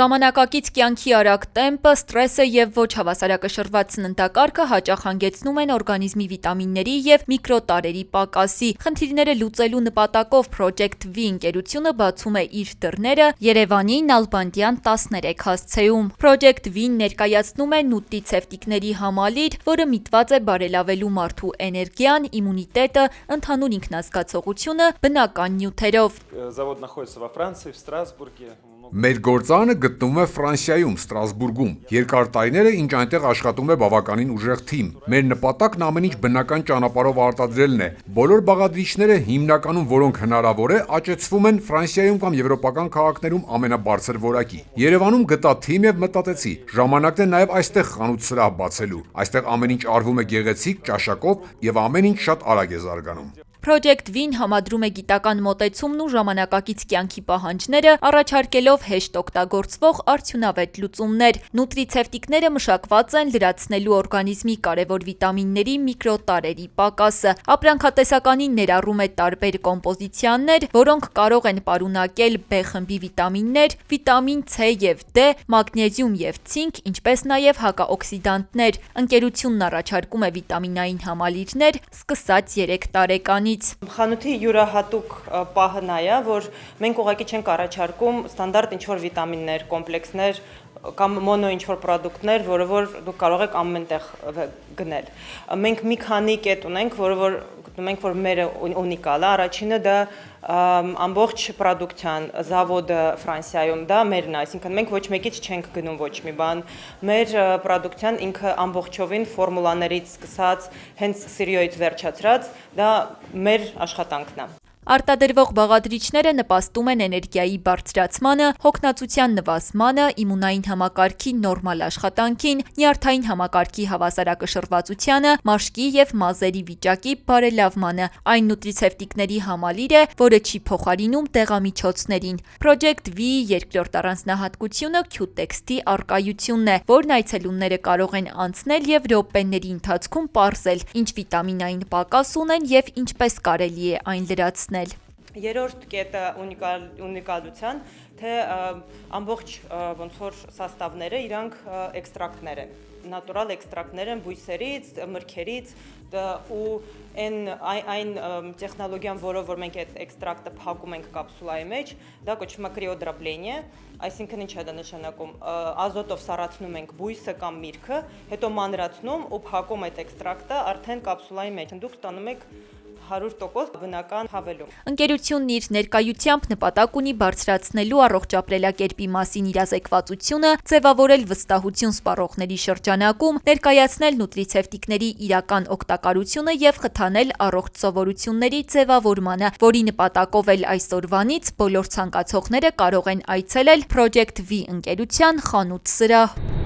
Ժամանակակից կյանքի արագ տեմպը, ստրեսը եւ ոչ հավասարակշռված սննդակարգը հաճախ հանգեցնում են օրգանիզմի վիտամինների եւ միկրոտարրերի պակասի։ Խնդիրները լուծելու նպատակով Project V ընկերությունը բացում է իր դռները Երևանի Նալբանդյան 13 հասցեում։ Project V-ն ներկայացնում է նուտրիցեպտիկների համալիր, որը միտված է բարելավելու մարդու էներգիան, իմունիտետը, ընդհանուր ինքնազգացողությունը բնական նյութերով։ Завод находится во Франции, в Страсбурге. Մեր գործարանը գտնվում է Ֆրանսիայում, Ստրասբուրգում։ Երկար տարիներ է, ինչ այնտեղ աշխատում է բավականին ուժեղ թիմ։ Մեր նպատակն ամեն ինչ բնական ճանապարհով արտադրելն է։ Բոլոր բաղադրիչները հիմնականում, որոնք հնարավոր է, աճեցվում են Ֆրանսիայում կամ եվրոպական քաղաքներում ամենաբարձր որակի։ Երևանում գտա թիմ եւ մտածեցի, ժամանակն է նաեւ այստեղ խանութ սրահ բացելու։ Այստեղ ամեն ինչ արվում է գեղեցիկ, ճաշակով եւ ամեն ինչ շատ արագ է զարգանում։ Project V-ն համադրում է գիտական մոտեցումն ու ժամանակակից կյանքի պահանջները, առաջարկելով հեշտ օգտագործվող արդյունավետ լուծումներ։ Նուտրիցեպտիկները մշակված են լրացնելու օրգանիզմի կարևոր վիտամինների, միկրոտարրերի պակասը։ Ապրանքատեսականին ներառում է տարբեր կոմպոզիցիաներ, որոնք կարող են պարունակել B խմբի վիտամիններ, վիտամին C եւ D, մագնեզիում եւ ցինկ, ինչպես նաեւ հակաօքսիդանտներ։ Ընկերությունն առաջարկում է վիտամինային համալիրներ սկսած 3 տարեկանից։ Խանութի յուրահատուկ պահը նա է, որ մենք ուղղակի չենք առաջարկում ստանդարտ ինչ-որ վիտամիններ, կոմպլեքսներ կամ մոնո ինչ-որ պրոդուկտներ, որը որ դուք կարող եք ամենտեղ գնել։ Մենք մի քանի կետ ունենք, որը գտնում ենք, որ մերը ունիկալ է։ Առաջինը դա ամբողջ պրոդուկցիան զավոդը Ֆրանսիայում դա մերն է, այսինքն մենք ոչ մեկից չենք գնում ոչ մի բան։ Մեր պրոդուկցիան ինքը ամբողջովին ֆորմուլաներից սկսած, հենց սիրիոից վերջացրած, դա մեր աշխատանքն է։ Արտադրվող բաղադրիչները նպաստում են էներգիայի բարձրացմանը, հոգնածության նվազմանը, իմունային համակարգի նորմալ աշխատանքին, նյարդային համակարգի հավասարակշռվածությանը, մաշկի եւ մազերի վիճակի բարելավմանը։ Այն նուտրիցեպտիկների համալիր է, որը չի փոխարինում դեղամիջոցներին։ Project V-ի երկրորդ առանձնահատկությունը Q-տեքստի առկայությունն է, որն այցելուները կարող են անցնել եւ րոպեների ընթացքում պարզել, ինչ վիտամինային պակաս ունեն եւ ինչպես կարելի է այն լրացնել։ Երրորդ կետը ունիկալության, թե ամբողջ ոնց որ սաստավները իրանք էքստրակտներ են, նատուրալ էքստրակտներ են բույսերից, մրգերից ու այն տեխնոլոգիան, որով որ մենք այդ էքստրակտը փակում ենք կապսուլայի մեջ, դա կոչվում է կրիոդրաբլենիա, այսինքն ինչ է դա նշանակում, ազոտով սառացնում ենք բույսը կամ միրգը, հետո մանրացնում ու փակում այդ էքստրակտը արդեն կապսուլայի մեջ, դուք ստանում եք 100% բնական հավելում։ Ընկերությունն իր ներկայությամբ նպատակ ունի բարձրացնելու առողջ ապրելակերպի մասին իրազեկվածությունը, ձևավորել վստահություն սպառողների շրջանակում, ներկայացնել նուտրիցեպտիկների իրական օգտակարությունը եւ խթանել առողջ սովորությունների ձևավորմանը, որի նպատակով էլ այսօրվանից բոլոր ցանկացողները կարող են այցելել Project V ընկերության խանութ սրահ։